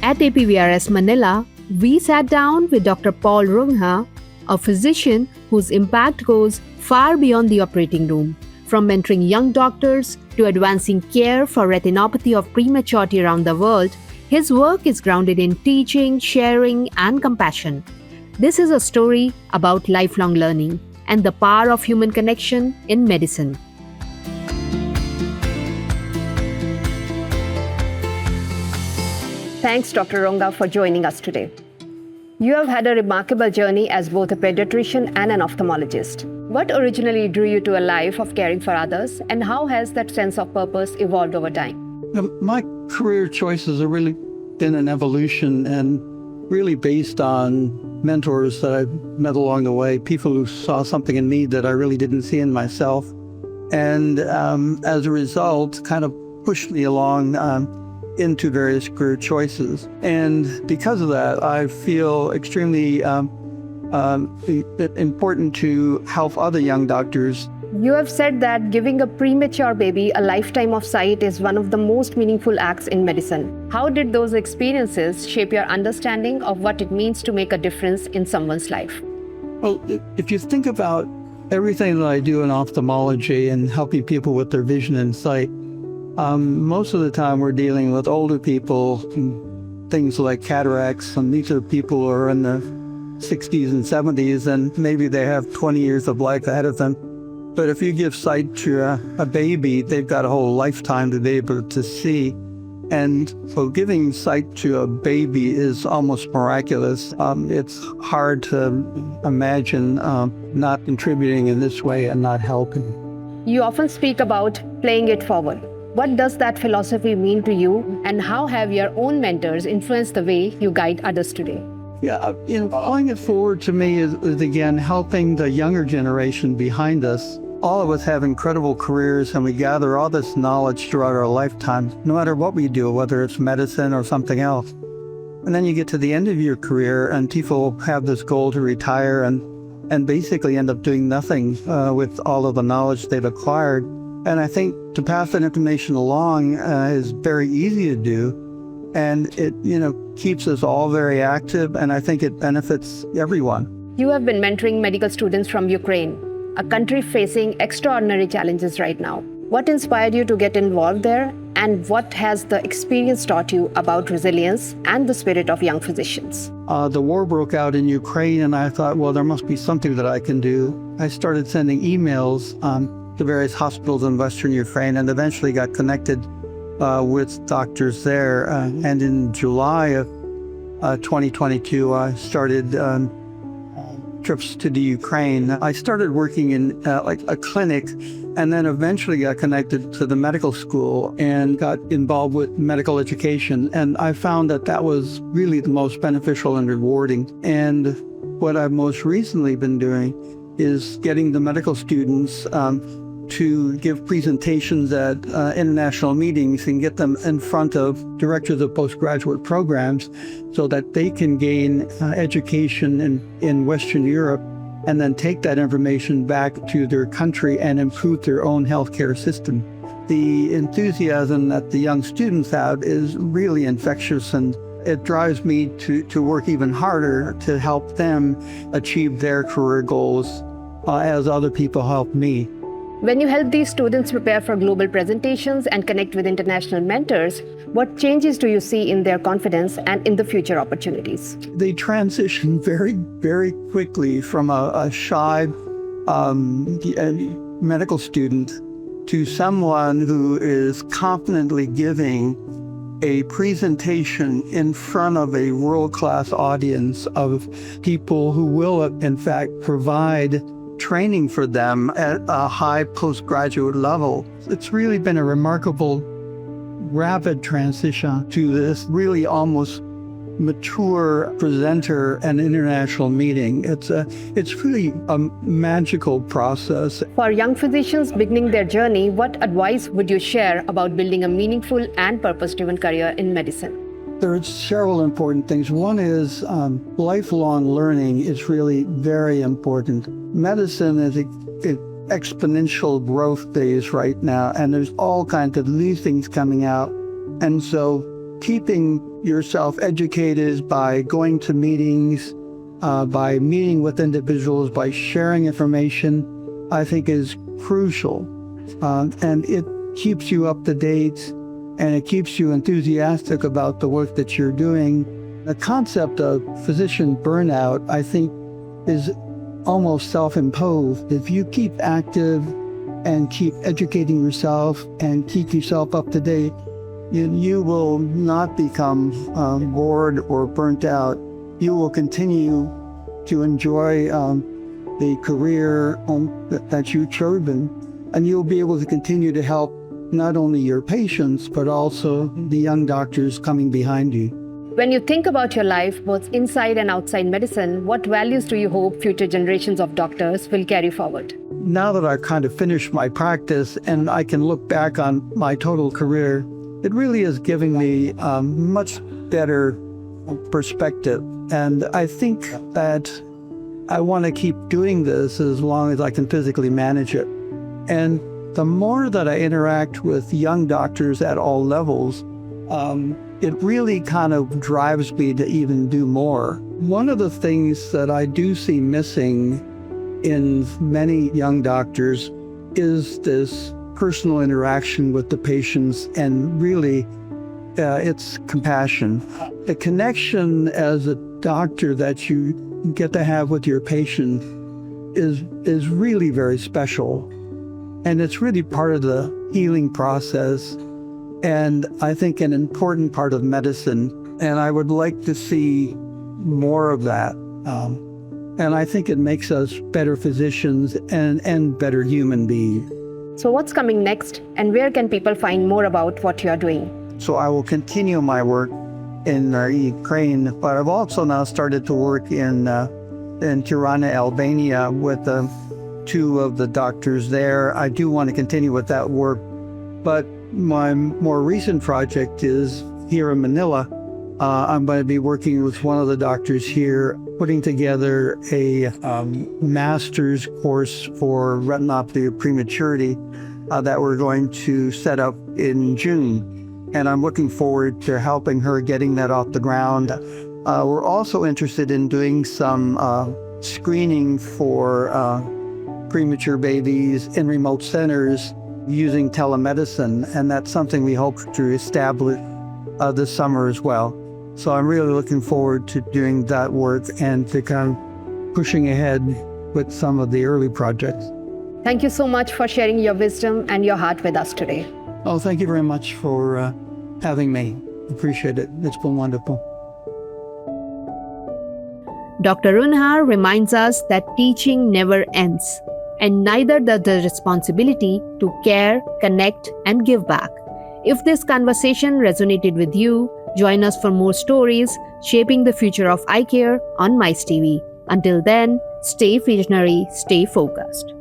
At APVRS Manila, we sat down with Dr. Paul Runge, a physician whose impact goes far beyond the operating room. From mentoring young doctors to advancing care for retinopathy of prematurity around the world, his work is grounded in teaching, sharing, and compassion. This is a story about lifelong learning and the power of human connection in medicine. Thanks, Dr. Ranga, for joining us today. You have had a remarkable journey as both a pediatrician and an ophthalmologist. What originally drew you to a life of caring for others, and how has that sense of purpose evolved over time? My career choices have really been an evolution and really based on mentors that I've met along the way, people who saw something in me that I really didn't see in myself. And as a result, kind of pushed me along into various career choices. And because of that, I feel extremely important to help other young doctors. You have said that giving a premature baby a lifetime of sight is one of the most meaningful acts in medicine. How did those experiences shape your understanding of what it means to make a difference in someone's life? Well, if you think about everything that I do in ophthalmology and helping people with their vision and sight, most of the time we're dealing with older people, things like cataracts, and these are people who are in the 60s and 70s, and maybe they have 20 years of life ahead of them. But if you give sight to a baby, they've got a whole lifetime to be able to see. And so giving sight to a baby is almost miraculous. It's hard to imagine not contributing in this way and not helping. You often speak about playing it forward. What does that philosophy mean to you, and how have your own mentors influenced the way you guide others today? Yeah, playing it forward to me is again, helping the younger generation behind us. All of us have incredible careers, and we gather all this knowledge throughout our lifetime, no matter what we do, whether it's medicine or something else. And then you get to the end of your career, and people have this goal to retire and basically end up doing nothing with all of the knowledge they've acquired. And I think to pass that information along is very easy to do. And it, keeps us all very active, and I think it benefits everyone. You have been mentoring medical students from Ukraine, a country facing extraordinary challenges right now. What inspired you to get involved there, and what has the experience taught you about resilience and the spirit of young physicians? The war broke out in Ukraine, and I thought, well, there must be something that I can do. I started sending emails to various hospitals in Western Ukraine, and eventually got connected with doctors there. And in July of 2022, I started trips to the Ukraine. I started working in like a clinic, and then eventually got connected to the medical school and got involved with medical education. And I found that that was really the most beneficial and rewarding. And what I've most recently been doing is getting the medical students to give presentations at international meetings and get them in front of directors of postgraduate programs so that they can gain education in Western Europe and then take that information back to their country and improve their own healthcare system. The enthusiasm that the young students have is really infectious, and it drives me to work even harder to help them achieve their career goals as other people help me. When you help these students prepare for global presentations and connect with international mentors, what changes do you see in their confidence and in the future opportunities? They transition very, very quickly from a shy medical student to someone who is confidently giving a presentation in front of a world-class audience of people who will, in fact, provide training for them at a high postgraduate level. It's really been a remarkable, rapid transition to this really almost mature presenter at an international meeting. It's really a magical process. For young physicians beginning their journey, what advice would you share about building a meaningful and purpose-driven career in medicine? There are several important things. One is lifelong learning is really very important. Medicine is an exponential growth phase right now, and there's all kinds of new things coming out. And so keeping yourself educated by going to meetings, by meeting with individuals, by sharing information, I think is crucial. And it keeps you up to date, and it keeps you enthusiastic about the work that you're doing. The concept of physician burnout, I think, is almost self-imposed. If you keep active and keep educating yourself and keep yourself up to date, you will not become bored or burnt out. You will continue to enjoy the career that you've chosen, and you'll be able to continue to help not only your patients, but also the young doctors coming behind you. When you think about your life, both inside and outside medicine, what values do you hope future generations of doctors will carry forward? Now that I've kind of finished my practice and I can look back on my total career, it really is giving me a much better perspective. And I think that I want to keep doing this as long as I can physically manage it. And the more that I interact with young doctors at all levels, it really kind of drives me to even do more. One of the things that I do see missing in many young doctors is this personal interaction with the patients, and really it's compassion. The connection as a doctor that you get to have with your patient is really very special. And it's really part of the healing process, and I think an important part of medicine. And I would like to see more of that. And I think it makes us better physicians and better human beings. So what's coming next, and where can people find more about what you're doing? So I will continue my work in Ukraine, but I've also now started to work in Tirana, Albania, with two of the doctors there. I do want to continue with that work, but my more recent project is here in Manila. I'm going to be working with one of the doctors here, putting together a master's course for retinopathy of prematurity that we're going to set up in June. And I'm looking forward to helping her getting that off the ground. We're also interested in doing some screening for premature babies in remote centers using telemedicine, and that's something we hope to establish this summer as well. So I'm really looking forward to doing that work and to kind of pushing ahead with some of the early projects. Thank you so much for sharing your wisdom and your heart with us today. Oh, thank you very much for having me. Appreciate it. It's been wonderful. Dr. Runge reminds us that teaching never ends, and neither does the responsibility to care, connect, and give back. If this conversation resonated with you, join us for more stories shaping the future of eye care on MICE TV. Until then, stay visionary, stay focused.